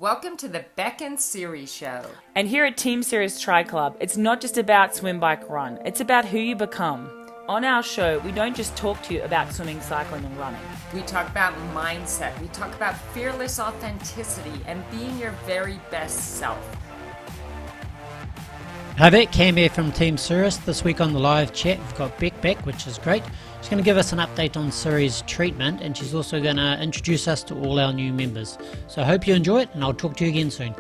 Welcome to the Beck and Siri Show. And here at Team Sirius Tri Club, it's not just about swim, bike, run. It's about who you become. On our show, we don't just talk to you about swimming, cycling, and running. We talk about mindset. We talk about fearless authenticity and being your very best self. Hi there, Cam here from Team Sirius. This week on the live chat, we've got Beck back, which is great. She's going to give us an update on Siri's treatment, and she's also going to introduce us to all our new members. So I hope you enjoy it, and I'll talk to you again soon.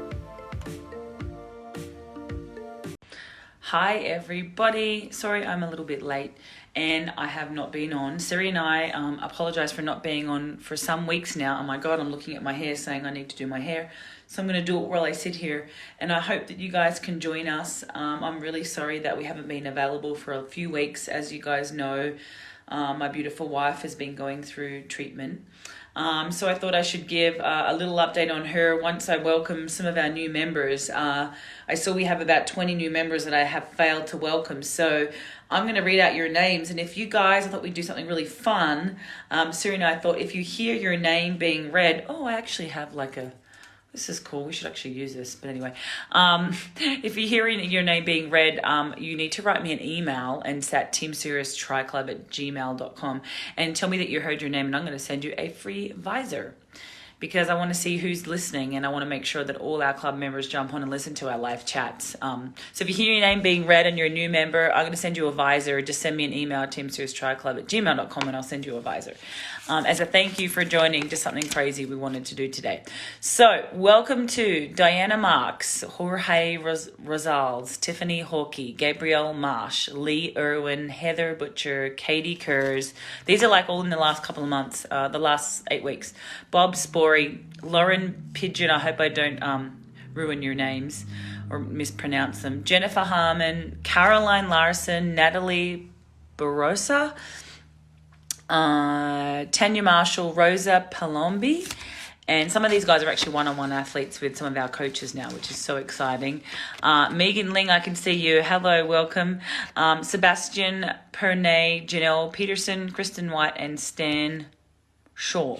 Hi everybody, sorry I'm a little bit late and I have not been on. Siri and I apologise for not being on for some weeks now. Oh my god, I'm looking at my hair saying I need to do my hair. So I'm going to do it while I sit here, and I hope that you guys can join us. I'm really sorry that we haven't been available for a few weeks. As you guys know, my beautiful wife has been going through treatment. So I thought I should give a little update on her once I welcome some of our new members. I saw we have about 20 new members that I have failed to welcome. So I'm going to read out your names. And if you guys, I thought we'd do something really fun. Siri and I thought if you hear your name being read, I actually have like a... This is cool. We should actually use this. But anyway, if you're hearing your name being read, you need to write me an email, and it's at teamserioustriclub@gmail.com, and tell me that you heard your name, and I'm going to send you a free visor, because I want to see who's listening, and I want to make sure that all our club members jump on and listen to our live chats. So if you hear your name being read and you're a new member, I'm going to send you a visor. Just send me an email at teamserioustriclub@gmail.com, and I'll send you a visor. As a thank you for joining, just something crazy we wanted to do today. So welcome to Diana Marks, Jorge Rosales, Tiffany Hawkey, Gabrielle Marsh, Lee Irwin, Heather Butcher, Katie Kurz. These are like all in the last couple of months, the last 8 weeks. Bob Spory, Lauren Pigeon, I hope I don't ruin your names or mispronounce them. Jennifer Harmon, Caroline Larson, Natalie Barossa, Tanya Marshall, Rosa Palombi, and some of these guys are actually one-on-one athletes with some of our coaches now, which is so exciting. Megan Ling, I can see you. Hello, welcome. Sebastian Pernay, Janelle Peterson, Kristen White, and Stan Shaw.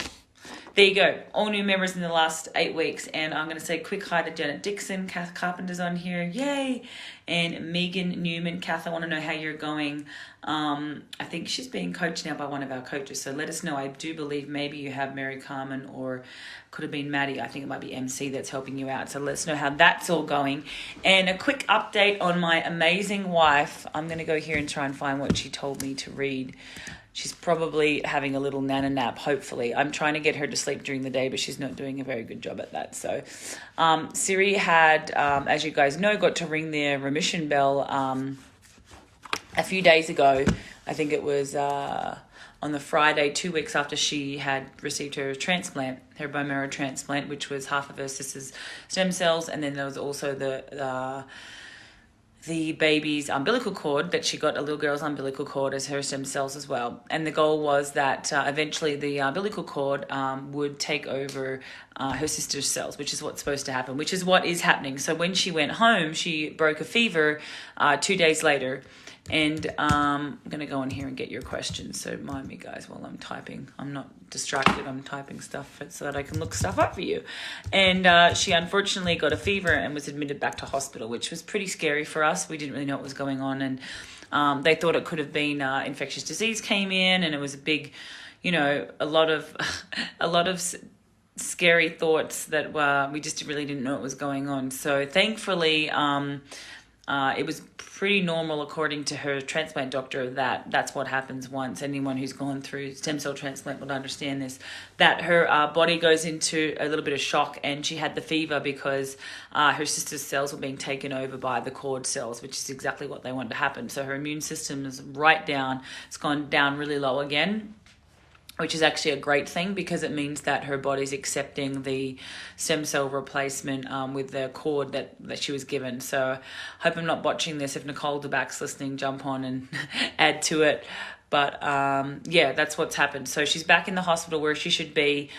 There you go. All new members in the last 8 weeks. And I'm going to say quick hi to Janet Dixon. Kath Carpenter's on here. Yay. And Megan Newman. Kath, I want to know how you're going. I think she's being coached now by one of our coaches. So let us know. I do believe maybe you have Mary Carmen, or could have been Maddie. I think it might be MC that's helping you out. So let us know how that's all going. And a quick update on my amazing wife. I'm going to go here and try and find what she told me to read. She's probably having a little nana nap, hopefully. I'm trying to get her to sleep during the day, but she's not doing a very good job at that. So Siri had, as you guys know, got to ring the remission bell a few days ago. I think it was on the Friday, 2 weeks after she had received her transplant, her bone marrow transplant, which was half of her sister's stem cells. And then there was also the baby's umbilical cord, that she got a little girl's umbilical cord as her stem cells as well. And the goal was that eventually the umbilical cord would take over her sister's cells, which is what's supposed to happen, which is what is happening. So when she went home, she broke a fever 2 days later. And I'm going to go on here and get your questions. So mind me, guys, while I'm typing. I'm not distracted. I'm typing stuff so that I can look stuff up for you. And she unfortunately got a fever and was admitted back to hospital, which was pretty scary for us. We didn't really know what was going on. And they thought it could have been infectious disease came in. And it was a big, a lot of scary thoughts that we just really didn't know what was going on. So thankfully... it was pretty normal, according to her transplant doctor, that's what happens once. Anyone who's gone through stem cell transplant would understand this, that her body goes into a little bit of shock, and she had the fever because her sister's cells were being taken over by the cord cells, which is exactly what they wanted to happen. So her immune system is right down. It's gone down really low again, which is actually a great thing, because it means that her body's accepting the stem cell replacement with the cord that she was given. So I hope I'm not botching this. If Nicole DeBack's listening, jump on and add to it. But yeah, that's what's happened. So she's back in the hospital where she should be.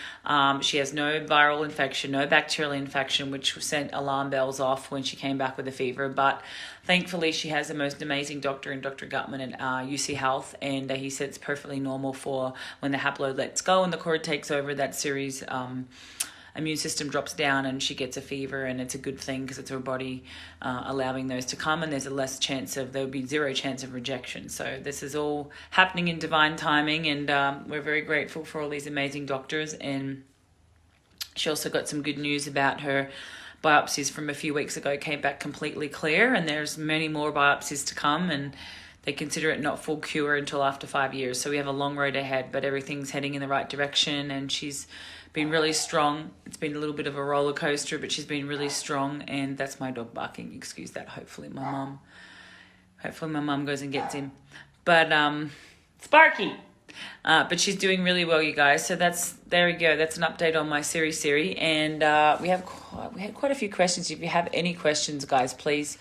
She has no viral infection, no bacterial infection, which sent alarm bells off when she came back with a fever. But thankfully, she has the most amazing doctor in Dr. Gutman at UC Health. And he said it's perfectly normal for when the haploid lets go and the cord takes over, that series immune system drops down and she gets a fever, and it's a good thing because it's her body allowing those to come, and there'll be zero chance of rejection. So this is all happening in divine timing, and we're very grateful for all these amazing doctors. And she also got some good news about her biopsies from a few weeks ago, came back completely clear, and there's many more biopsies to come, and they consider it not full cure until after 5 years. So we have a long road ahead, but everything's heading in the right direction, and she's been really strong. It's been a little bit of a roller coaster, but she's been really strong. And that's my dog barking. Excuse that. Hopefully my mum goes and gets him. But Sparky. But she's doing really well, you guys. So there we go. That's an update on my Siri. And we had quite a few questions. If you have any questions, guys, please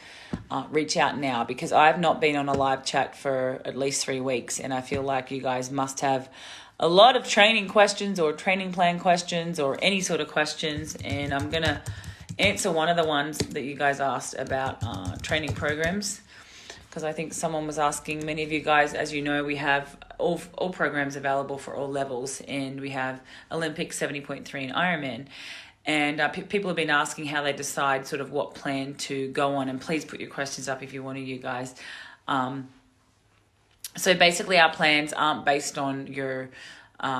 reach out now, because I've not been on a live chat for at least 3 weeks, and I feel like you guys must have a lot of training questions or training plan questions or any sort of questions, and I'm gonna answer one of the ones that you guys asked about training programs, because I think someone was asking. Many of you guys, as you know, we have all programs available for all levels, and we have Olympic 70.3 and Ironman. And people have been asking how they decide sort of what plan to go on, and please put your questions up if you want to, you guys. So basically our plans aren't based on your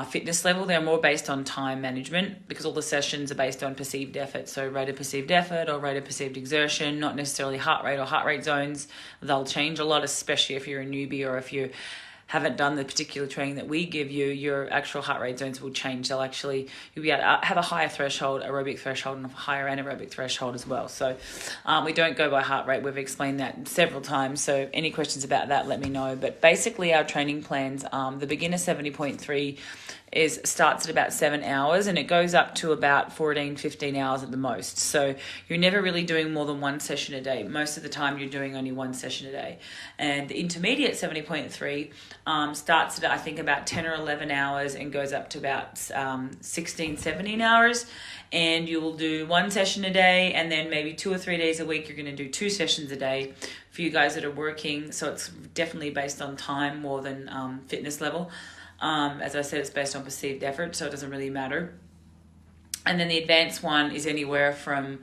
fitness level. They're more based on time management, because all the sessions are based on perceived effort. So rate of perceived effort or rate of perceived exertion, not necessarily heart rate or heart rate zones. They'll change a lot, especially if you're a newbie or if you haven't done the particular training that we give you. Your actual heart rate zones will change. You'll be able to have a higher threshold, aerobic threshold, and a higher anaerobic threshold as well. So we don't go by heart rate. We've explained that several times. So any questions about that, let me know. But basically our training plans, the beginner 70.3 starts at about 7 hours, and it goes up to about 14-15 hours at the most. So you're never really doing more than one session a day. Most of the time you're doing only one session a day. And the intermediate 70.3 starts at, I think, about 10 or 11 hours and goes up to about 16-17 hours. And you will do one session a day, and then maybe 2 or 3 days a week you're going to do 2 sessions a day for you guys that are working. So it's definitely based on time more than fitness level. As I said, it's based on perceived effort, so it doesn't really matter. And then the advanced one is anywhere from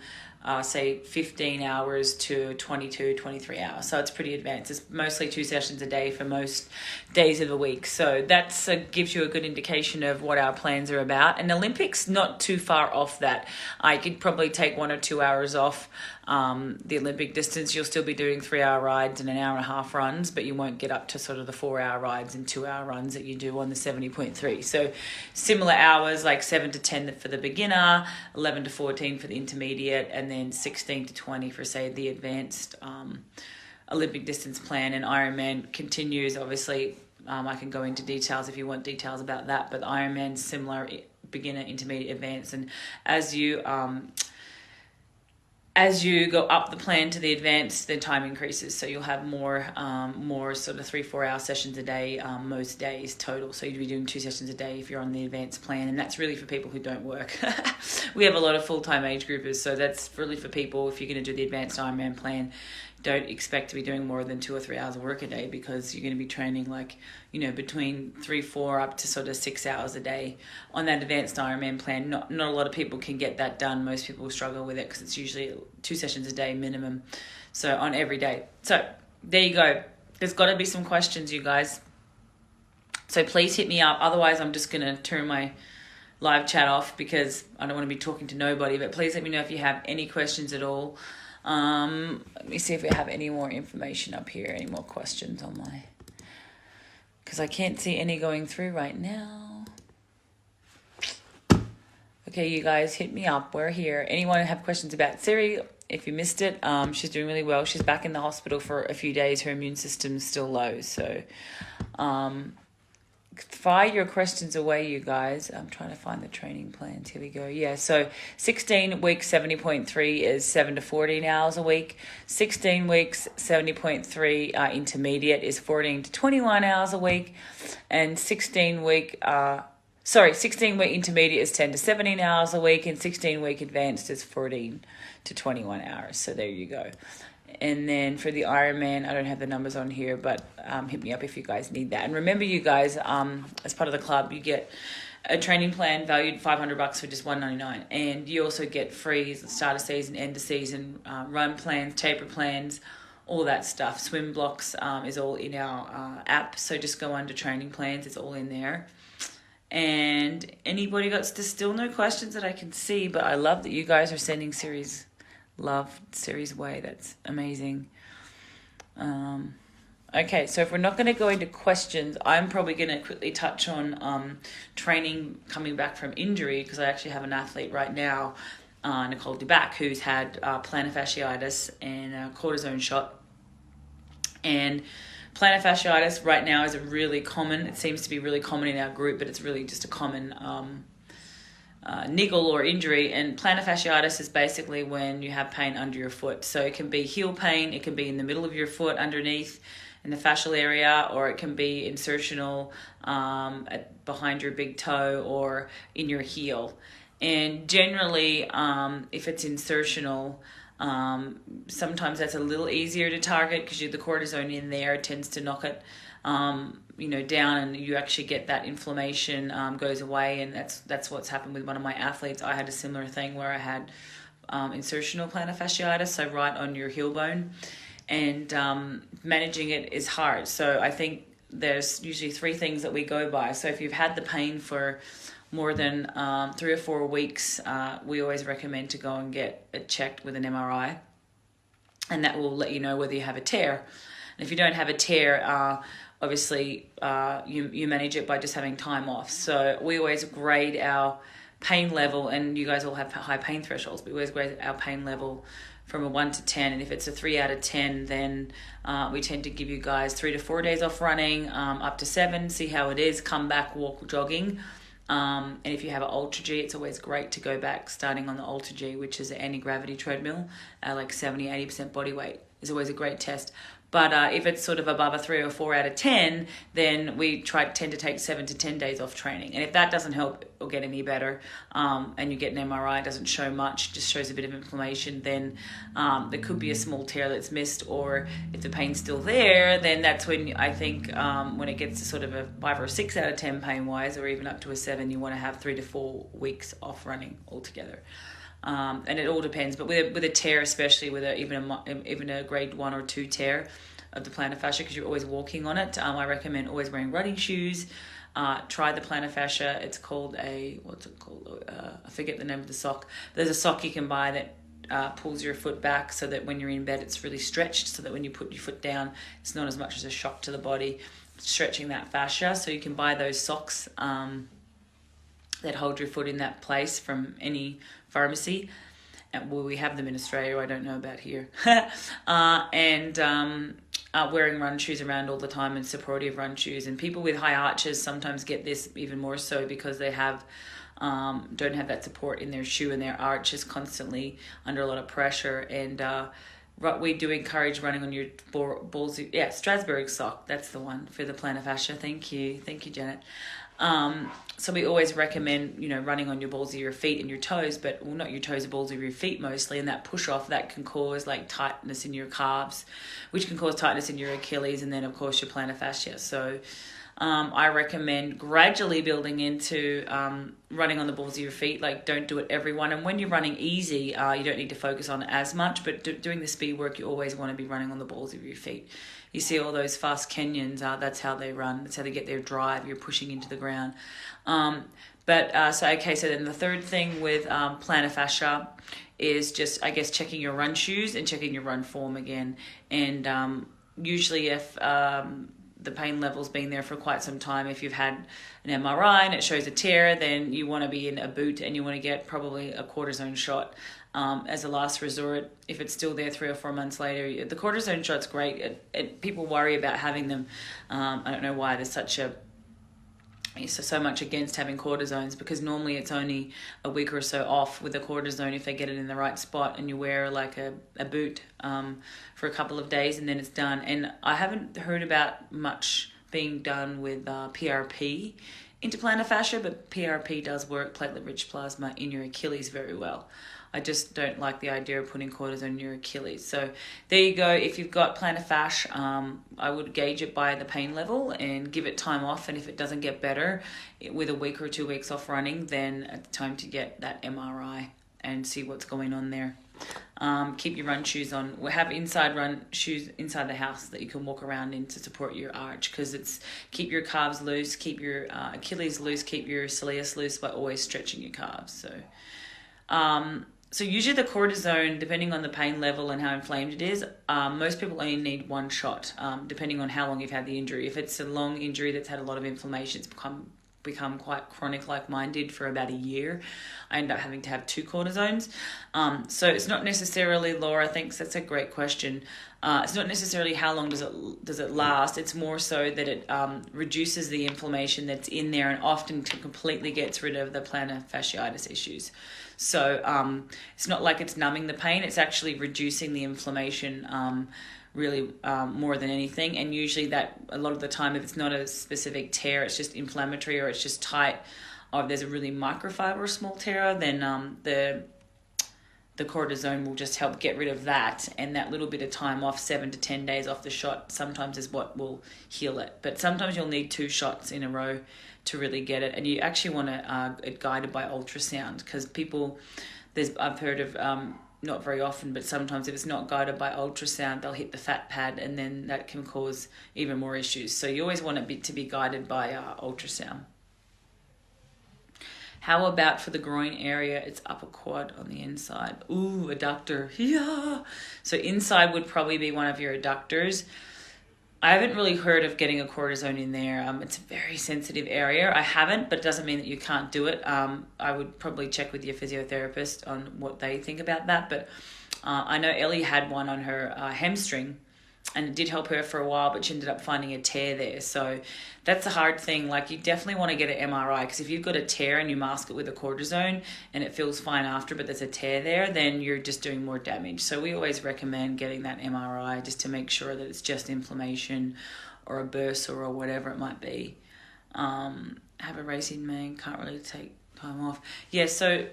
say 15 hours to 22, 23 hours. So it's pretty advanced. It's mostly 2 sessions a day for most days of the week. So that gives you a good indication of what our plans are about. And Olympics, not too far off that. I could probably take 1 or 2 hours off the Olympic distance. You'll still be doing 3-hour rides and an hour and a half runs, but you won't get up to sort of the 4-hour rides and 2-hour runs that you do on the 70.3. So similar hours, like 7 to 10 for the beginner, 11 to 14 for the intermediate, and then 16 to 20 for, say, the advanced Olympic distance plan. And Ironman continues, obviously. I can go into details if you want details about that, but Ironman's similar, beginner, intermediate, advanced. And as you go up the plan to the advanced, the time increases. So you'll have more sort of 3-4 hour sessions a day, most days total. So you'd be doing 2 sessions a day if you're on the advanced plan. And that's really for people who don't work. We have a lot of full-time age groupers. So that's really for people, if you're going to do the advanced Ironman plan, don't expect to be doing more than 2 or 3 hours of work a day, because you're going to be training between 3-4 up to sort of 6 hours a day on that advanced Ironman plan. Not a lot of people can get that done. Most people struggle with it because it's usually 2 sessions a day minimum, so on every day. So there you go. There's got to be some questions, you guys. So please hit me up. Otherwise, I'm just going to turn my live chat off because I don't want to be talking to nobody. But please let me know if you have any questions at all. Let me see if we have any more information up here, any more questions on my, because I can't see any going through right now. Okay, you guys, hit me up. We're here. Anyone have questions about Siri? If you missed it, she's doing really well. She's back in the hospital for a few days. Her immune system's still low. So fire your questions away, you guys. I'm trying to find the training plans. Here we go. Yeah, so 16 weeks 70.3 is 7 to 14 hours a week. 16 weeks 70.3 intermediate is 14 to 21 hours a week. And 16-week intermediate is 10 to 17 hours a week, and 16-week advanced is 14 to 21 hours. So there you go. And then for the Ironman, I don't have the numbers on here, but hit me up if you guys need that. And remember, you guys, as part of the club, you get a training plan valued $500 for just $199, and you also get free start of season, end of season, run plans, taper plans, all that stuff. Swim blocks is all in our app, so just go under training plans, it's all in there. And anybody got still no questions that I can see, but I love that you guys are sending Siri's love Siri's way. That's amazing. Okay, so if we're not going to go into questions, I'm probably going to quickly touch on training coming back from injury, because I actually have an athlete right now, Nicole Dubac, who's had plantar fasciitis and a cortisone shot. And plantar fasciitis right now is really common. It seems to be really common in our group, but it's really just a common niggle or injury. And plantar fasciitis is basically when you have pain under your foot. So it can be heel pain, it can be in the middle of your foot underneath in the fascial area, or it can be insertional behind your big toe or in your heel. And generally, if it's insertional, sometimes that's a little easier to target because the cortisone in there tends to knock it down, and you actually get that inflammation goes away. And that's what's happened with one of my athletes. I had a similar thing where I had insertional plantar fasciitis, so right on your heel bone, and managing it is hard. So I think there's usually 3 things that we go by. So if you've had the pain for more than 3 or 4 weeks, we always recommend to go and get it checked with an MRI, and that will let you know whether you have a tear. And if you don't have a tear, obviously you manage it by just having time off. So we always grade our pain level, and you guys all have high pain thresholds, but we always grade our pain level from a 1 to 10, and if it's a 3 out of 10, then we tend to give you guys 3 to 4 days off running, up to 7, see how it is, come back, walk, jogging. And if you have an Ultra G, it's always great to go back starting on the Ultra G, which is an anti-gravity treadmill, like 70-80% body weight is always a great test. But if it's sort of above a 3 or 4 out of 10, then we tend to take 7 to 10 days off training. And if that doesn't help or get any better, and you get an MRI, it doesn't show much, just shows a bit of inflammation, then there could be a small tear that's missed. Or if the pain's still there, then that's when I think when it gets to sort of a 5 or 6 out of 10 pain-wise, or even up to a 7, you want to have 3 to 4 weeks off running altogether. And it all depends, but with a tear, especially with even a grade 1 or 2 tear of the plantar fascia, because you're always walking on it, I recommend always wearing running shoes. Try the plantar fascia. It's called I forget the name of the sock. There's a sock you can buy that pulls your foot back so that when you're in bed it's really stretched, so that when you put your foot down it's not as much as a shock to the body, stretching that fascia. So you can buy those socks that hold your foot in that place from any pharmacy. Well, we have them in Australia, I don't know about here. Wearing run shoes around all the time, and supportive run shoes. And people with high arches sometimes get this even more so because they don't have that support in their shoe, and their arch is constantly under a lot of pressure. And we do encourage running on your ballsy, Strasbourg sock. That's the one for the plantar fascia. Thank you, Janet. So we always recommend, running on your balls of your feet and your toes, but not your toes, the balls of your feet mostly. And that push off, that can cause like tightness in your calves, which can cause tightness in your Achilles, and then of course your plantar fascia. So I recommend gradually building into running on the balls of your feet. Like, don't do it everyone. And when you're running easy, you don't need to focus on it as much, but doing the speed work, you always want to be running on the balls of your feet. You see all those fast Kenyans, that's how they run. That's how they get their drive. You're pushing into the ground. So then the third thing with plantar fascia is just, I guess, checking your run shoes and checking your run form again. And usually if the pain level's been there for quite some time, if you've had an MRI and it shows a tear, then you want to be in a boot and you want to get probably a cortisone shot as a last resort. If it's still there 3 or 4 months later, the cortisone shot's great. People worry about having them. I don't know why there's so much against having cortisones, because normally it's only a week or so off with a cortisone if they get it in the right spot, and you wear like a boot for a couple of days and then it's done. And I haven't heard about much being done with PRP into plantar fascia, but PRP does work, platelet-rich plasma, in your Achilles very well. I just don't like the idea of putting cortisone in your Achilles. So there you go. If you've got plantar fascia, I would gauge it by the pain level and give it time off. And if it doesn't get better with a week or 2 weeks off running, then it's time to get that MRI and see what's going on there. Keep your run shoes on. We have inside run shoes inside the house that you can walk around in to support your arch, because it's keep your calves loose, keep your Achilles loose, keep your soleus loose by always stretching your calves. So usually the cortisone, depending on the pain level and how inflamed it is, most people only need 1 shot, depending on how long you've had the injury. If it's a long injury that's had a lot of inflammation, it's become quite chronic like mine did for about a year, I end up having to have 2 cortisones. So it's not necessarily, Laura thinks that's a great question. It's not necessarily how long does it last. It's more so that it reduces the inflammation that's in there and often completely gets rid of the plantar fasciitis issues. So it's not like it's numbing the pain, it's actually reducing the inflammation really more than anything. And usually that a lot of the time, if it's not a specific tear, it's just inflammatory or it's just tight, or if there's a really microfiber or small tear, then the cortisone will just help get rid of that, and that little bit of time off, 7 to 10 days off the shot, sometimes is what will heal it. But sometimes you'll need 2 shots in a row to really get it, and you actually want it guided by ultrasound, because I've heard of not very often, but sometimes if it's not guided by ultrasound, they'll hit the fat pad, and then that can cause even more issues. So you always want it to be guided by ultrasound. How about for the groin area? It's upper quad on the inside. Ooh, adductor. Yeah. So inside would probably be one of your adductors. I haven't really heard of getting a cortisone in there. It's a very sensitive area. I haven't, but it doesn't mean that you can't do it. I would probably check with your physiotherapist on what they think about that. But I know Ellie had one on her hamstring, and it did help her for a while, but she ended up finding a tear there. So that's a hard thing. Like, you definitely want to get an MRI, because if you've got a tear and you mask it with a cortisone and it feels fine after, but there's a tear there, then you're just doing more damage. So we always recommend getting that MRI just to make sure that it's just inflammation or a bursa or whatever it might be. Have a race in May, can't really take time off. Yeah, so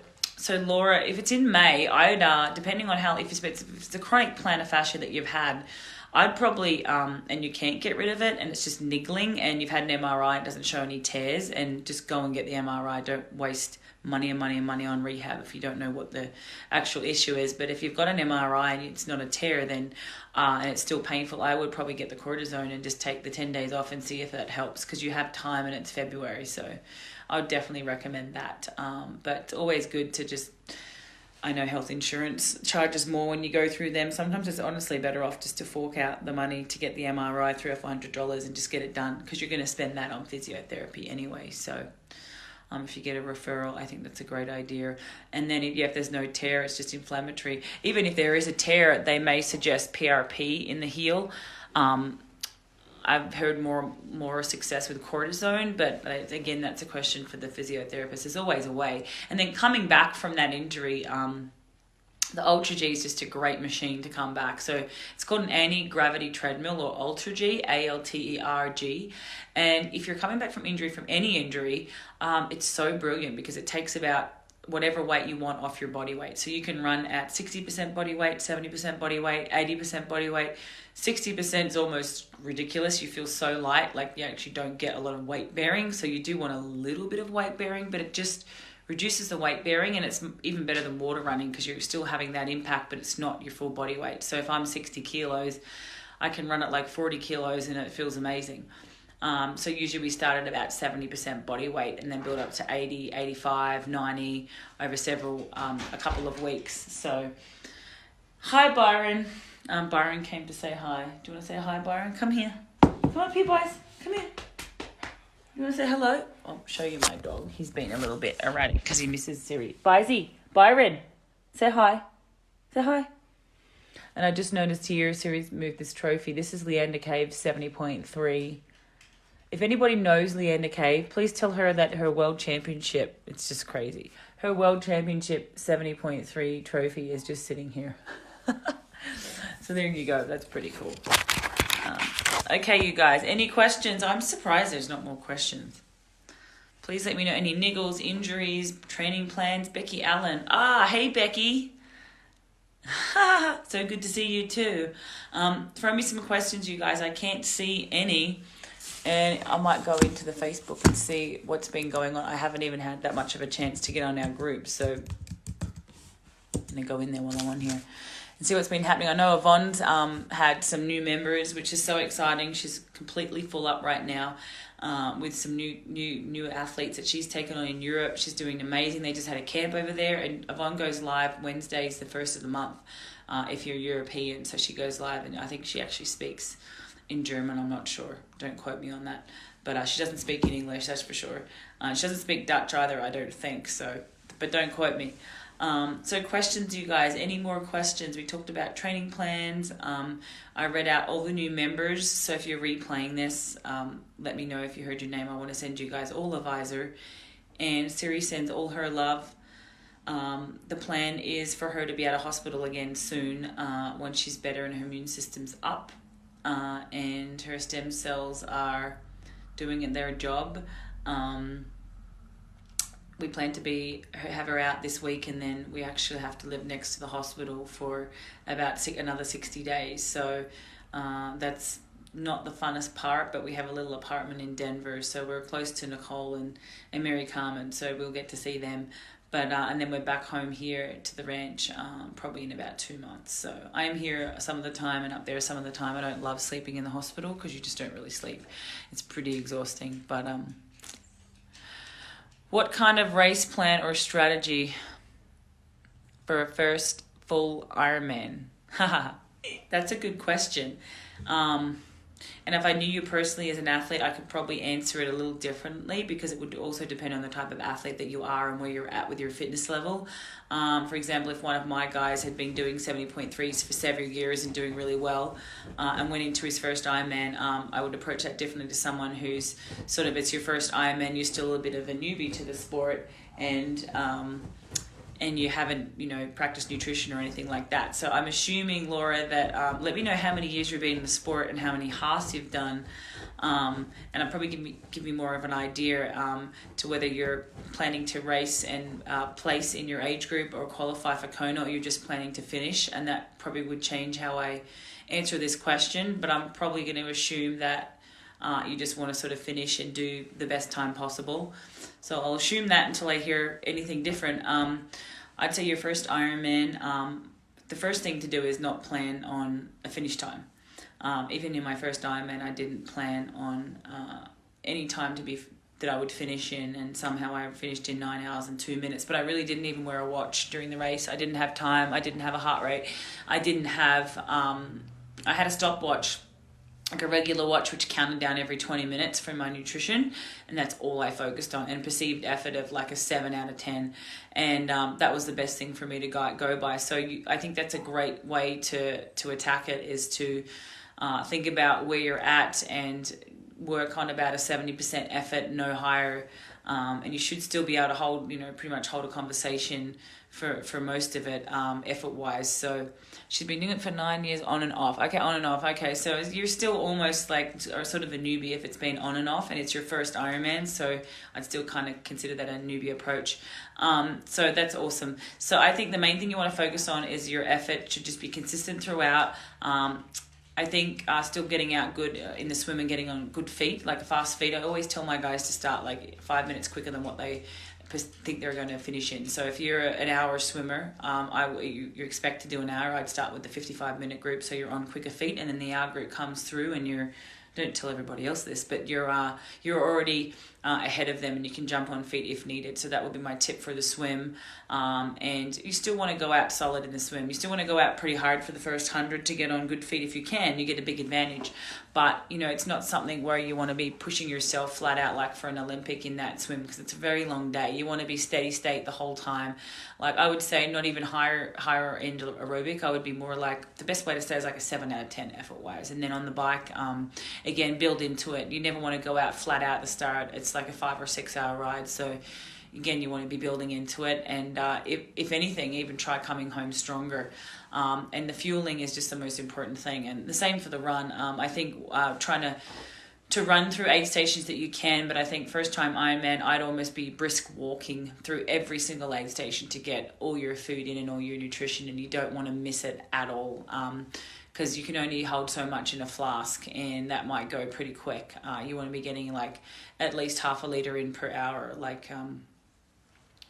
Laura, if it's in May, I'd, depending on how, if it's a chronic plantar fascia that you've had, I'd probably, and you can't get rid of it, and it's just niggling, and you've had an MRI, it doesn't show any tears, and just go and get the MRI. Don't waste money on rehab if you don't know what the actual issue is. But if you've got an MRI and it's not a tear, then and it's still painful, I would probably get the cortisone and just take the 10 days off and see if that helps, because you have time and it's February. So I would definitely recommend that. But it's always good to just, I know health insurance charges more when you go through them. Sometimes it's honestly better off just to fork out the money to get the MRI, $300 or $400, and just get it done, because you're going to spend that on physiotherapy anyway. So if you get a referral, I think that's a great idea. And then if there's no tear, it's just inflammatory. Even if there is a tear, they may suggest PRP in the heel. I've heard more success with cortisone, but again, that's a question for the physiotherapist. There's always a way. And then coming back from that injury, the Ultra G is just a great machine to come back. So it's called an anti-gravity treadmill, or Ultra G, ALTERG. And if you're coming back from any injury, it's so brilliant, because it takes about whatever weight you want off your body weight. So you can run at 60% body weight, 70% body weight, 80% body weight. 60% is almost ridiculous. You feel so light, like you actually don't get a lot of weight bearing. So you do want a little bit of weight bearing, but it just reduces the weight bearing, and it's even better than water running, because you're still having that impact, but it's not your full body weight. So if I'm 60 kilos, I can run at like 40 kilos and it feels amazing. So usually we start at about 70% body weight and then build up to 80, 85, 90 over a couple of weeks. So hi, Byron. Byron came to say hi. Do you want to say hi, Byron? Come here. Come up here, boys. Come here. You want to say hello? I'll show you my dog. He's been a little bit erratic because he misses Siri. Byron, say hi. Say hi. And I just noticed here, Siri's moved this trophy. This is Leander Cave 70.3. If anybody knows Leander Cave, please tell her that her world championship, it's just crazy. Her world championship 70.3 trophy is just sitting here. So there you go. That's pretty cool. Okay, you guys, any questions? I'm surprised there's not more questions. Please let me know any niggles, injuries, training plans. Becky Allen. Hey, Becky. So good to see you too. Throw me some questions, you guys. I can't see any. And I might go into the Facebook and see what's been going on. I haven't even had that much of a chance to get on our group. So I'm going to go in there while I'm on here and see what's been happening. I know Yvonne's had some new members, which is so exciting. She's completely full up right now with some new athletes that she's taken on in Europe. She's doing amazing. They just had a camp over there, and Yvonne goes live Wednesdays, the first of the month, if you're European. So she goes live, and I think she actually speaks in German. I'm not sure. Don't quote me on that. But she doesn't speak in English, that's for sure. She doesn't speak Dutch either, I don't think. So, but don't quote me. So questions, you guys. Any more questions? We talked about training plans. I read out all the new members. So if you're replaying this, let me know if you heard your name. I want to send you guys all a visor. And Siri sends all her love. The plan is for her to be out of hospital again soon once she's better and her immune system's up. And her stem cells are doing their job. We plan to have her out this week, and then we actually have to live next to the hospital for about another 60 days. So that's not the funnest part, but we have a little apartment in Denver, so we're close to Nicole and Mary Carmen, so we'll get to see them. But and then we're back home here to the ranch probably in about 2 months. So I am here some of the time and up there some of the time. I don't love sleeping in the hospital because you just don't really sleep. It's pretty exhausting. But what kind of race plan or strategy for a first full Ironman? That's a good question. And if I knew you personally as an athlete, I could probably answer it a little differently, because it would also depend on the type of athlete that you are and where you're at with your fitness level. For example, if one of my guys had been doing 70.3s for several years and doing really well and went into his first Ironman, I would approach that differently to someone who's sort of, it's your first Ironman, you're still a bit of a newbie to the sport, and you haven't, practiced nutrition or anything like that. So I'm assuming, Laura, that let me know how many years you've been in the sport and how many halves you've done, and I'll probably give me more of an idea to whether you're planning to race and place in your age group or qualify for Kona, or you're just planning to finish, and that probably would change how I answer this question. But I'm probably going to assume that you just want to sort of finish and do the best time possible. So I'll assume that until I hear anything different. I'd say your first Ironman, the first thing to do is not plan on a finish time. Even in my first Ironman, I didn't plan on any time that I would finish in, and somehow I finished in 9 hours and 2 minutes. But I really didn't even wear a watch during the race. I didn't have time. I didn't have a heart rate. I didn't have. I had a stopwatch, like a regular watch, which counted down every 20 minutes for my nutrition, and that's all I focused on, and perceived effort of like a 7 out of 10, and that was the best thing for me to go by. So I think that's a great way to attack it, is to think about where you're at and work on about a 70% effort, no higher, and you should still be able to hold, pretty much hold a conversation for most of it, effort-wise. So she's been doing it for 9 years, on and off. Okay, on and off. Okay, so you're still almost like sort of a newbie if it's been on and off, and it's your first Ironman. So I'd still kind of consider that a newbie approach. So that's awesome. So I think the main thing you want to focus on is your effort should just be consistent throughout. I think still getting out good in the swim and getting on good feet, like a fast feet. I always tell my guys to start like 5 minutes quicker than what they think they're going to finish in. So if you're an hour swimmer, you expect to do an hour, I'd start with the 55-minute group, so you're on quicker feet, and then the hour group comes through, and don't tell everybody else this, but you're already ahead of them, and you can jump on feet if needed. So that would be my tip for the swim. And you still want to go out solid in the swim. You still want to go out pretty hard for the first 100 to get on good feet if you can. You get a big advantage. But, it's not something where you want to be pushing yourself flat out like for an Olympic in that swim, because it's a very long day. You want to be steady state the whole time. Like I would say not even higher end aerobic. I would be more like, the best way to say is like a 7 out of 10 effort-wise. And then on the bike, again, build into it. You never want to go out flat out at the start. It's like a 5 or 6 hour ride. So again, you want to be building into it, and if anything, even try coming home stronger. And the fueling is just the most important thing, and the same for the run. I think trying to to run through aid stations that you can, but I think first time Ironman, I'd almost be brisk walking through every single aid station to get all your food in and all your nutrition, and you don't want to miss it at all, because you can only hold so much in a flask, and that might go pretty quick. You want to be getting like at least half a litre in per hour, like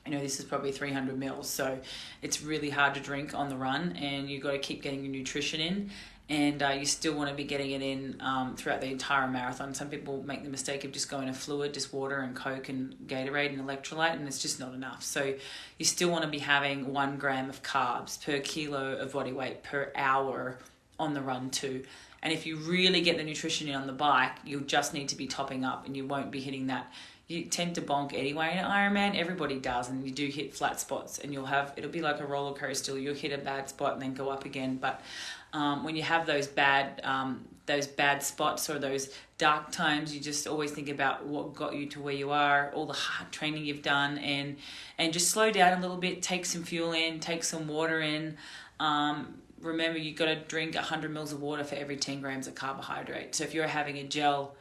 this is probably 300 mils, so it's really hard to drink on the run, and you've got to keep getting your nutrition in, and you still want to be getting it in throughout the entire marathon. Some people make the mistake of just going to fluid, just water and Coke and Gatorade and electrolyte, and it's just not enough. So you still want to be having 1 gram of carbs per kilo of body weight per hour on the run too. And if you really get the nutrition in on the bike, you'll just need to be topping up, and you won't be hitting that. You tend to bonk anyway in an Ironman. Everybody does, and you do hit flat spots, and it'll be like a roller coaster. You'll hit a bad spot and then go up again. But when you have those bad spots or those dark times, you just always think about what got you to where you are, all the hard training you've done, and just slow down a little bit, take some fuel in, take some water in. Remember, you've got to drink 100 mils of water for every 10 grams of carbohydrate. So if you're having a gel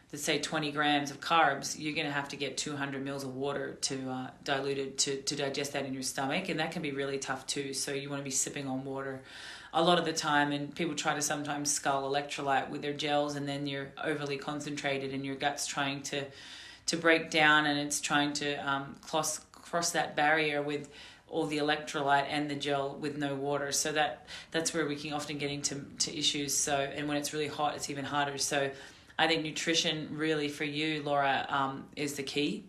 that's, say, 20 grams of carbs, you're going to have to get 200 mils of water to diluted to digest that in your stomach, and that can be really tough too. So you want to be sipping on water a lot of the time, and people try to sometimes scull electrolyte with their gels, and then you're overly concentrated and your gut's trying to break down, and it's trying to cross that barrier with all the electrolyte and the gel with no water. So that's where we can often get into issues. So, and when it's really hot, it's even harder. So I think nutrition really for you, Laura, is the key.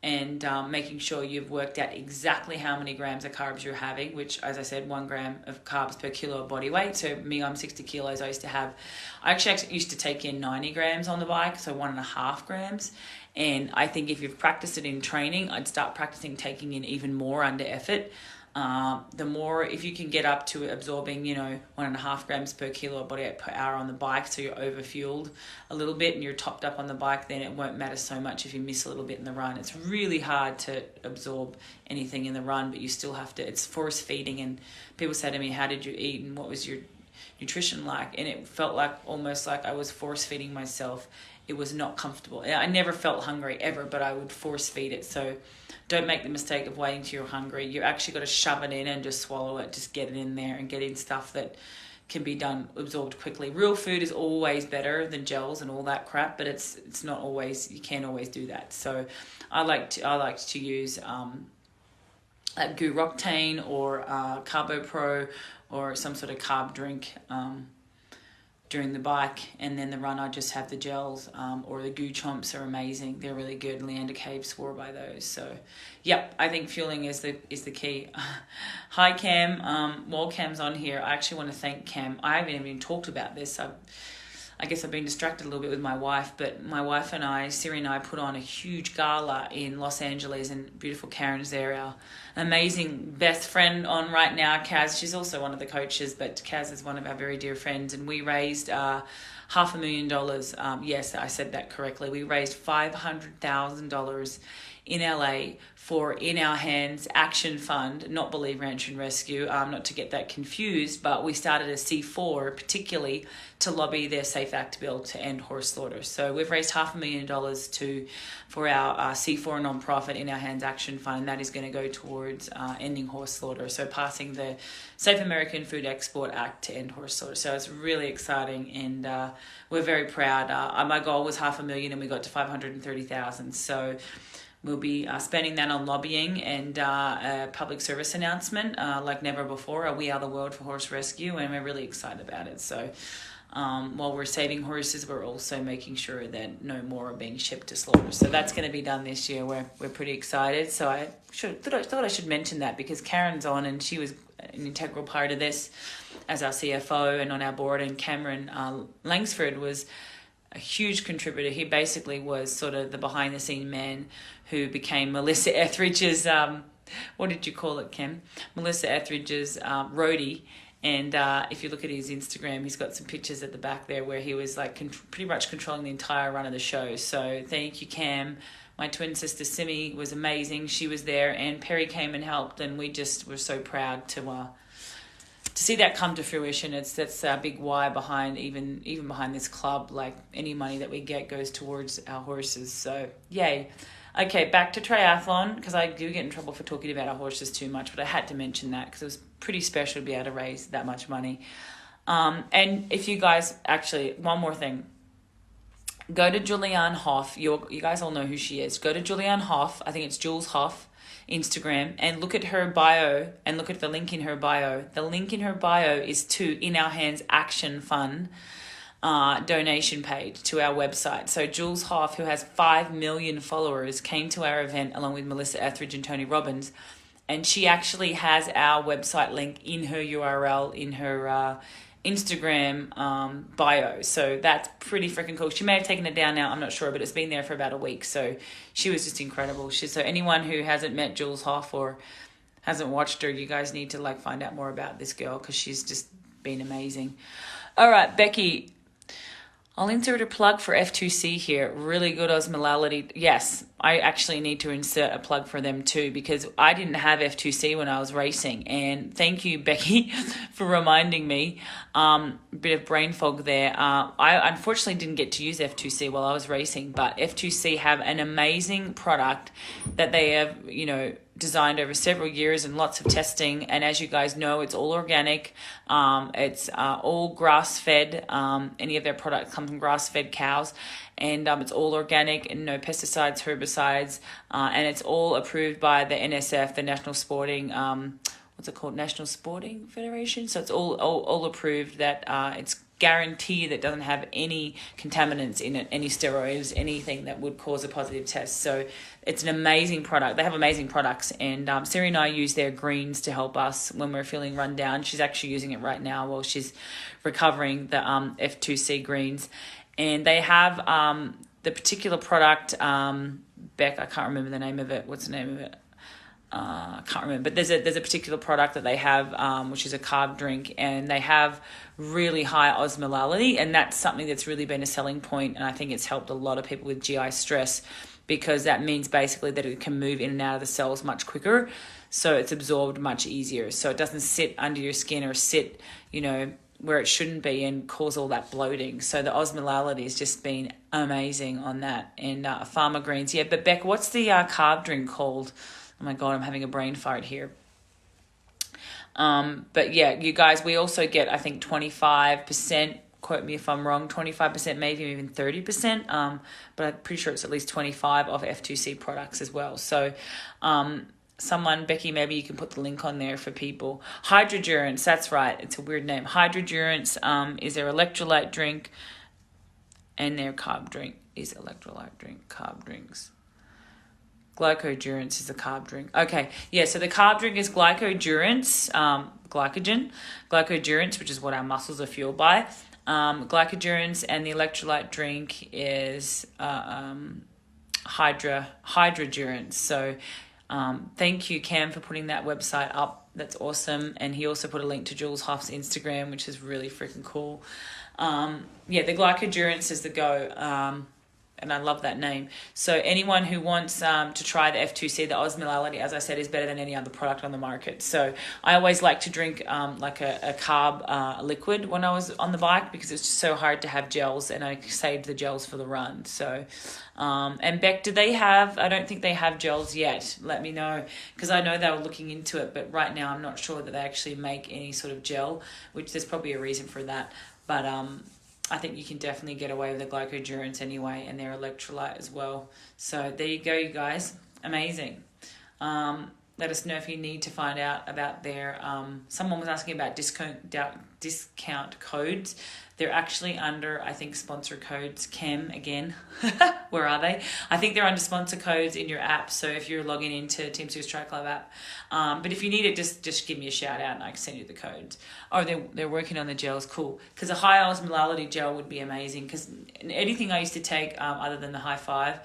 And making sure you've worked out exactly how many grams of carbs you're having, which, as I said, 1 gram of carbs per kilo of body weight. So me, I'm 60 kilos. I actually used to take in 90 grams on the bike, so 1.5 grams. And I think if you've practiced it in training, I'd start practicing taking in even more under effort. The more, if you can get up to absorbing, 1.5 grams per kilo of body weight per hour on the bike, so you're overfueled a little bit and you're topped up on the bike, then it won't matter so much if you miss a little bit in the run. It's really hard to absorb anything in the run, but you still have to, it's force feeding. And people say to me, how did you eat and what was your nutrition like? And it felt like almost like I was force feeding myself. It was not comfortable. I never felt hungry ever, but I would force feed it. So don't make the mistake of waiting till you're hungry. You actually got to shove it in and just swallow it. Just get it in there and get in stuff that can be absorbed quickly. Real food is always better than gels and all that crap, but it's not always. You can't always do that. So I like to use Goo Roctane or Carbo Pro or some sort of carb drink during the bike, and then the run I just have the gels, or the Goo Chomps are amazing. They're really good. Leander Cave swore by those. So yep, I think fueling is the key. Hi Cam, while Cam's on here, I actually want to thank Cam. I haven't even talked about this. I guess I've been distracted a little bit with my wife, but my wife and I, Siri and I, put on a huge gala in Los Angeles, and beautiful Karen's there, our amazing best friend on right now, Kaz. She's also one of the coaches, but Kaz is one of our very dear friends, and we raised $500,000. Yes, I said that correctly. We raised $500,000 in LA for In Our Hands Action Fund, not Believe Ranch and Rescue, not to get that confused, but we started a C4 particularly to lobby their SAFE Act bill to end horse slaughter. So we've raised $500,000 for our C4 nonprofit In Our Hands Action Fund, and that is going to go towards ending horse slaughter, so passing the Safe American Food Export Act to end horse slaughter. So it's really exciting, and we're very proud. My goal was $500,000 and we got to $530,000. So we'll be spending that on lobbying and a public service announcement like never before. We are the world for horse rescue, and we're really excited about it. So while we're saving horses, we're also making sure that no more are being shipped to slaughter. So that's going to be done this year. We're pretty excited. So I thought I should mention that because Karen's on, and she was an integral part of this as our CFO and on our board. And Cameron Langsford was a huge contributor. He basically was sort of the behind-the-scene man who became Melissa Etheridge's, what did you call it, Kim? Melissa Etheridge's roadie. And if you look at his Instagram, he's got some pictures at the back there where he was like pretty much controlling the entire run of the show. So thank you, Cam. My twin sister Simi was amazing. She was there, and Perry came and helped, and we just were so proud to to see that come to fruition, that's a big why behind even behind this club. Like, any money that we get goes towards our horses. So yay. Okay, back to triathlon, because I do get in trouble for talking about our horses too much, but I had to mention that because it was pretty special to be able to raise that much money. And if you guys, actually, one more thing. Go to Julianne Hoff. You guys all know who she is. Go to Julianne Hoff. I think it's Jules Hoff, Instagram, and look at her bio and look at the link in her bio. The link in her bio is to In Our Hands Action Fund donation page to our website. So Jules Hoff, who has 5 million followers, came to our event along with Melissa Etheridge and Tony Robbins, and she actually has our website link in her URL in her Instagram bio. So that's pretty freaking cool. She may have taken it down now, I'm not sure, but it's been there for about a week. So she was just incredible. So anyone who hasn't met Jules Hoff or hasn't watched her, you guys need to find out more about this girl, because she's just been amazing. All right, Becky, I'll insert a plug for F2C here. Really good osmolality. Yes, I actually need to insert a plug for them too, because I didn't have F2C when I was racing. And thank you, Becky, for reminding me. Bit of brain fog there. I unfortunately didn't get to use F2C while I was racing, but F2C have an amazing product that they have, designed over several years and lots of testing. And as you guys know, it's all organic. It's all grass-fed. Any of their products come from grass-fed cows. And it's all organic and no pesticides, herbicides. And it's all approved by the NSF, the National Sporting, National Sporting Federation. So it's all approved that it's guaranteed that it doesn't have any contaminants in it, any steroids, anything that would cause a positive test. So it's an amazing product. They have amazing products, and Siri and I use their greens to help us when we're feeling run down. She's actually using it right now while she's recovering the F2C greens. And they have the particular product, Beck, I can't remember the name of it. What's the name of it? I can't remember, but there's a particular product that they have, which is a carb drink, and they have really high osmolality, and that's something that's really been a selling point, and I think it's helped a lot of people with GI stress, because that means basically that it can move in and out of the cells much quicker, so it's absorbed much easier, so it doesn't sit under your skin or sit, where it shouldn't be and cause all that bloating. So the osmolality has just been amazing on that, and Pharma Greens. Yeah, but Beck, what's the carb drink called? Oh my God, I'm having a brain fart here. But yeah, you guys, we also get, I think, 25%, quote me if I'm wrong, 25%, maybe even 30%. But I'm pretty sure it's at least 25 of F2C products as well. So someone, Becky, maybe you can put the link on there for people. Hydrodurance, that's right. It's a weird name. Hydrodurance is their electrolyte drink, and their carb drink is electrolyte drink, carb drinks. Glycodurance is a carb drink. Okay, yeah, so the carb drink is glycodurance, glycodurance, which is what our muscles are fueled by. Glycodurance, and the electrolyte drink is hydrodurance. So thank you, Cam, for putting that website up. That's awesome. And he also put a link to Jules Hoff's Instagram, which is really freaking cool. Yeah, the glycodurance is the go. And I love that name. So anyone who wants to try the F2C, the osmolality, as I said, is better than any other product on the market. So I always like to drink like a carb liquid when I was on the bike, because it's just so hard to have gels, and I saved the gels for the run. So, and Beck, do they have, I don't think they have gels yet. Let me know, because I know they were looking into it, but right now I'm not sure that they actually make any sort of gel, which there's probably a reason for that. But I think you can definitely get away with the glycodurance anyway, and their electrolyte as well. So there you go, you guys. Amazing. Let us know if you need to find out about their... someone was asking about discount codes. They're actually under, I think, sponsor codes. Chem, again. Where are they? I think they're under sponsor codes in your app. So if you're logging into Team Sue's Tri Club app. But if you need it, just give me a shout out and I can send you the codes. Oh, they're working on the gels. Cool. Because a high osmolality gel would be amazing. Because anything I used to take other than the high five,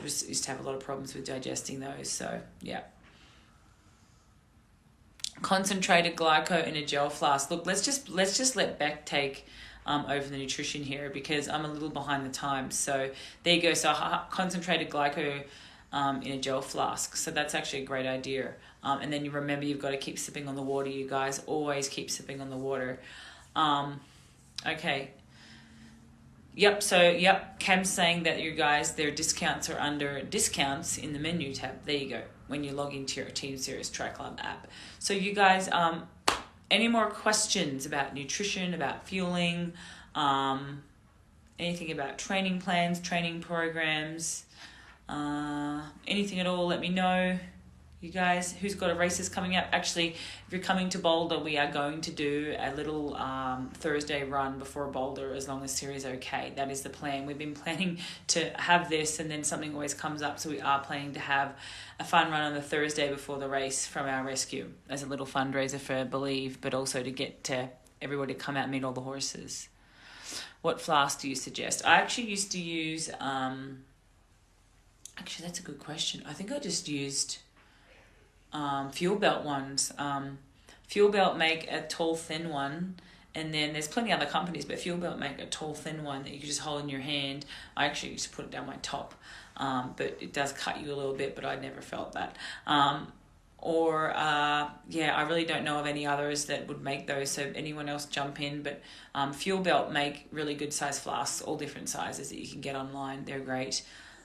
used to have a lot of problems with digesting those. So, yeah. Concentrated glyco in a gel flask. Look, let's just let Beck take over the nutrition here, because I'm a little behind the times. So there you go. So concentrated glyco in a gel flask. So that's actually a great idea. And then you remember you've got to keep sipping on the water, you guys. Always keep sipping on the water. Okay. Yep, so Cam's saying that you guys, their discounts are under discounts in the menu tab. There you go, when you log into your Team Serious Tri Club app. So you guys, any more questions about nutrition, about fueling, anything about training plans, training programs, anything at all, let me know. You guys, who's got a races coming up? Actually, if you're coming to Boulder, we are going to do a little Thursday run before Boulder, as long as Siri's okay. That is the plan. We've been planning to have this, and then something always comes up, so we are planning to have a fun run on the Thursday before the race from our rescue as a little fundraiser for Believe, but also to get everybody to come out and meet all the horses. What flask do you suggest? I actually used to use... actually, that's a good question. I think I just used... Fuel Belt ones. Fuel Belt make a tall, thin one, and then there's plenty other companies, but Fuel Belt make a tall, thin one that you can just hold in your hand. I actually used to put it down my top, but it does cut you a little bit, but I never felt that. I really don't know of any others that would make those, so anyone else jump in, but Fuel Belt make really good size flasks, all different sizes that you can get online. They're great.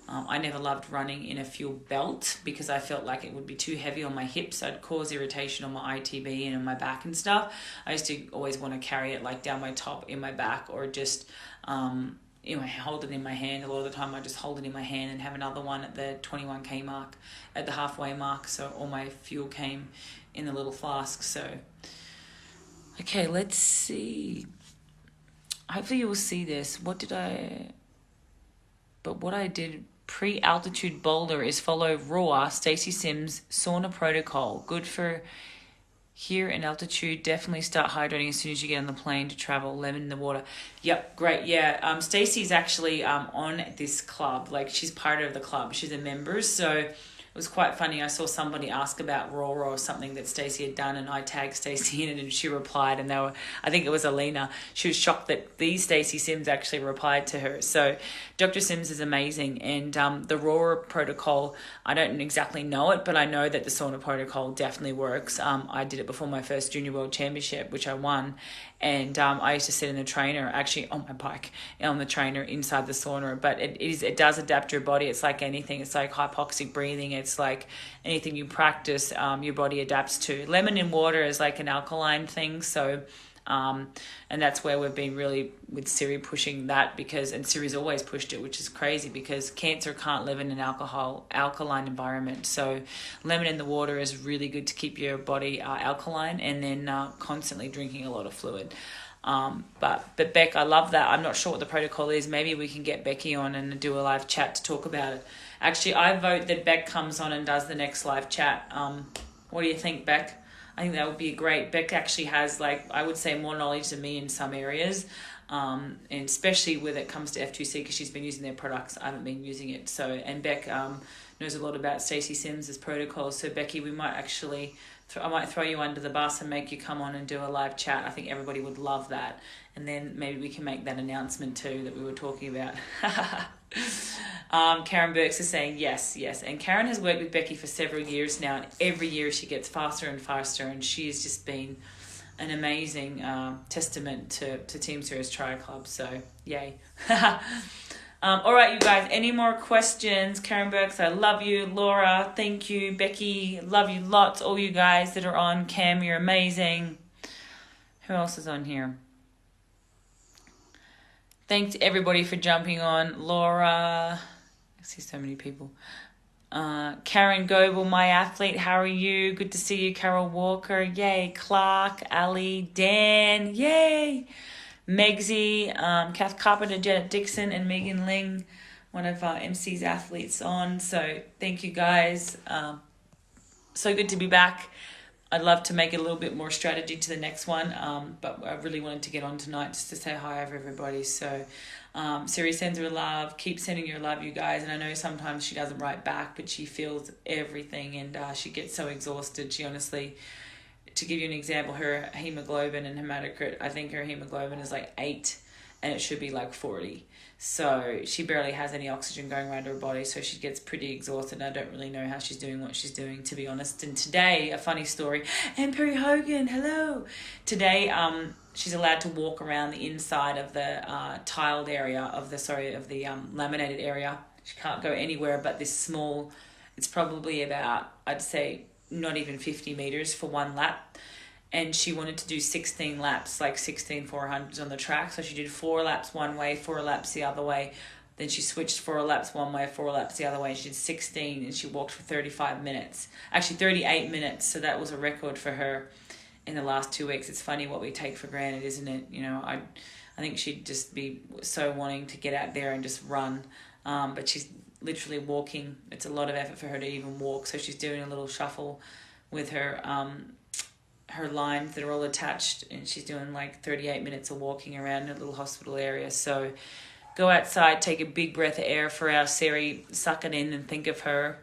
I never loved running in a fuel belt because I felt like it would be too heavy on my hips. I'd cause irritation on my ITB and on my back and stuff. I used to always want to carry it like down my top in my back, or just hold it in my hand. A lot of the time I just hold it in my hand and have another one at the 21k mark, at the halfway mark, so all my fuel came in the little flask. So okay, let's see. Hopefully you will see this. What I did pre-altitude Boulder is follow raw Stacy Sims sauna protocol. Good for here in altitude. Definitely start hydrating as soon as you get on the plane to travel. Lemon in the water. Yep, great. Yeah, Stacy's actually on this club. Like, she's part of the club. She's a member. So it was quite funny. I saw somebody ask about raw or something that Stacey had done, and I tagged Stacey in it, and she replied, and I think it was Alina. She was shocked that these Stacey Sims actually replied to her. So Dr. Sims is amazing, and the raw protocol, I don't exactly know it, but I know that the sauna protocol definitely works. I did it before my first Junior World Championship, which I won, and I used to sit in the trainer, actually on my bike, on the trainer inside the sauna. But it does adapt your body. It's like anything. It's like hypoxic breathing. It's like anything you practice, your body adapts to. Lemon in water is like an alkaline thing. So, and that's where we've been really with Siri pushing that, and Siri's always pushed it, which is crazy because cancer can't live in an alkaline environment. So lemon in the water is really good to keep your body alkaline, and then constantly drinking a lot of fluid. But Beck, I love that. I'm not sure what the protocol is. Maybe we can get Becky on and do a live chat to talk about it. Actually, I vote that Beck comes on and does the next live chat. What do you think, Beck? I think that would be great. Beck actually has, I would say, more knowledge than me in some areas, and especially when it comes to F2C, because she's been using their products. I haven't been using it. So, and Beck knows a lot about Stacey Sims' protocols. So, Becky, we might actually... I might throw you under the bus and make you come on and do a live chat. I think everybody would love that. And then maybe we can make that announcement too that we were talking about. Karen Burks is saying yes. And Karen has worked with Becky for several years now, and every year she gets faster and faster, and she has just been an amazing testament to Team Serious Tri Club. So, yay. All right, you guys, any more questions? Karen Burks, I love you. Laura, thank you. Becky, love you lots. All you guys that are on. Cam, you're amazing. Who else is on here? Thanks everybody for jumping on. Laura, I see so many people. Karen Goebel, my athlete, how are you? Good to see you. Carol Walker, yay. Clark, Ali, Dan, yay. Megsy, Kath Carpenter, Janet Dixon, and Megan Ling, one of MC's athletes on. So thank you guys. So good to be back. I'd love to make it a little bit more strategy to the next one, but I really wanted to get on tonight just to say hi over everybody. So Siri sends her love. Keep sending your love, you guys. And I know sometimes she doesn't write back, but she feels everything, and she gets so exhausted. She honestly... To give you an example, her hemoglobin and hematocrit, I think her hemoglobin is like 8, and it should be like 40. So she barely has any oxygen going around her body, so she gets pretty exhausted. I don't really know how she's doing what she's doing, to be honest. And today, a funny story, and Perry Hogan, hello. Today, she's allowed to walk around the inside of the tiled area of the laminated area. She can't go anywhere but this small, it's probably about, I'd say, not even 50 meters for one lap. And she wanted to do 16 laps, like 16 400s on the track. So she did 4 laps one way, 4 laps the other way. Then she switched 4 laps one way, 4 laps the other way. She did 16 and she walked for 35 minutes. Actually, 38 minutes. So that was a record for her in the last 2 weeks. It's funny what we take for granted, isn't it? You know, I think she'd just be so wanting to get out there and just run. But she's literally walking. It's a lot of effort for her to even walk. So she's doing a little shuffle with her lines that are all attached, and she's doing like 38 minutes of walking around a little hospital area. So go outside, take a big breath of air for our Siri, suck it in and think of her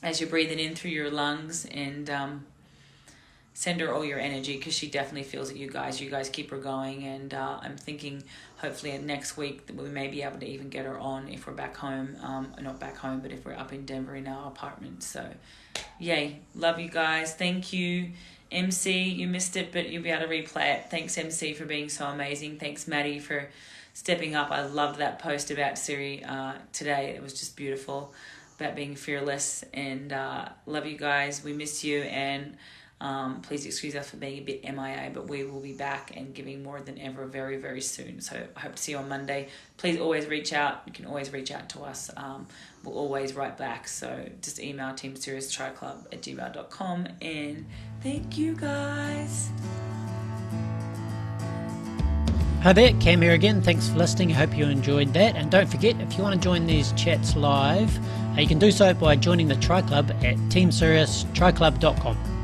as you're breathing in through your lungs, and send her all your energy, because she definitely feels it. You guys keep her going, and I'm thinking hopefully next week that we may be able to even get her on if we're back home, not back home, but if we're up in Denver in our apartment. So yay, love you guys. Thank you, MC. You missed it, but you'll be able to replay it. Thanks, MC, for being so amazing. Thanks, Maddie, for stepping up. I loved that post about Siri today. It was just beautiful, about being fearless. And love you guys. We miss you, and please excuse us for being a bit MIA, but we will be back and giving more than ever very, very soon. So I hope to see you on Monday. Please always reach out. You can always reach out to us. We'll always write back. So just email teamserioustriclub@gmail.com, and thank you guys. Hi there, Cam here again. Thanks for listening. I hope you enjoyed that. And don't forget, if you want to join these chats live, you can do so by joining the Tri Club at teamserioustriclub.com.